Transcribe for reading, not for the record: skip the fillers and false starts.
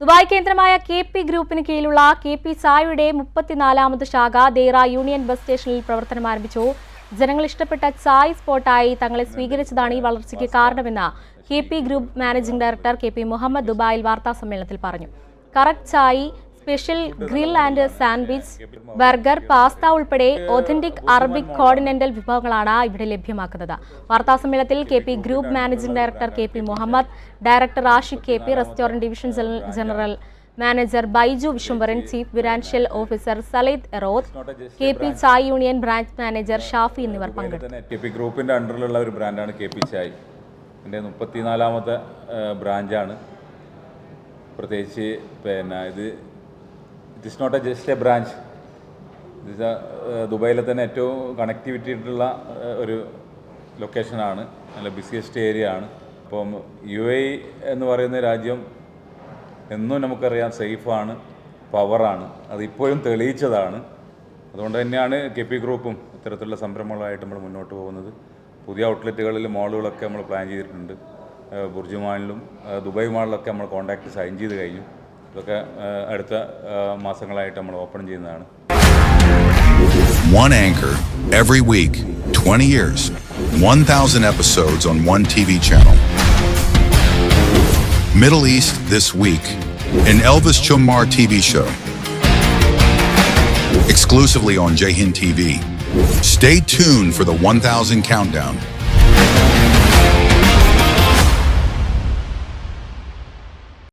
Dubai കേന്ദ്രമായ K P. ഗ്രൂപ്പിന് കീഴിലുള്ള കെ.പി. ചായയുടെ 34ാമത് ശാഖ ദേറ യൂണിയൻ ബസ് സ്റ്റേഷനിൽ പ്രവർത്തനം ആരംഭിച്ചു. ജനങ്ങൾ ഇഷ്ടപ്പെട്ട ചായ് സ്പോട്ടായി തങ്ങളെ സ്വീകരിച്ചതാണ് ഈ വളർച്ചയ്ക്ക് കാരണമെന്ന് K P. Group managing director K P. Muhammad ദുബായിൽ വാർത്താസമ്മേളനത്തിൽ പറഞ്ഞു. Correct chai, special grill and sandwich, burger, pasta ഉൾപ്പെടെ ഒതന്റിക് അറബിക് കോണ്ടിനെന്റൽ വിഭവങ്ങളാണ് ഇവിടെ ലഭ്യമാക്കുന്നത്. വാർത്താസമ്മേളനത്തിൽ K P. Group managing director K P. Muhammad, director Ashiq K P., restaurant division general manager Baiju Vishwambharan, chief financial officer Saleed Erod, K P. Chai union branch manager Shafi എന്നിവർ പങ്കെടുത്തു. കെ.പി. ഗ്രൂപ്പിന്റെ അണ്ടറിലുള്ള ഒരു ബ്രാൻഡാണ് കെ.പി. ചായ്. ഇതിൻ്റെ 34ാമത്തെ ബ്രാഞ്ചാണ്. പ്രത്യേകിച്ച് it is not just a branch. ദുബായിലെ തന്നെ ഏറ്റവും കണക്ടിവിറ്റി ആയിട്ടുള്ള ഒരു ലൊക്കേഷനാണ്. നല്ല ബിസിയസ്റ്റ് ഏരിയ ആണ്. അപ്പം UAE എന്ന് പറയുന്ന രാജ്യം എന്നും നമുക്കറിയാം സേഫാണ്, പവറാണ്. അതിപ്പോഴും തെളിയിച്ചതാണ്. അതുകൊണ്ട് തന്നെയാണ് കെ.പി. ഗ്രൂപ്പും ഇത്തരത്തിലുള്ള സംരംഭങ്ങളായിട്ട് നമ്മൾ മുന്നോട്ട് പോകുന്നത്. പുതിയ ഔട്ട്ലെറ്റുകളിൽ മോളുകളൊക്കെ നമ്മൾ പ്ലാൻ ചെയ്തിട്ടുണ്ട്. ബുർജ് മാളിലും ദുബായ് മാളിലൊക്കെ നമ്മൾ കോൺട്രാക്ട് സൈൻ ചെയ്ത് കഴിഞ്ഞു. ഇതൊക്കെ അടുത്ത മാസങ്ങളായിട്ട് നമ്മൾ ഓപ്പൺ ചെയ്യുന്നതാണ്. One anchor every week, 20 years, 1,000 episodes on one TV channel. Middle East This Week, an Elvis Chummar TV show. Exclusively on Jayhin TV. Stay tuned for the 1,000 countdown.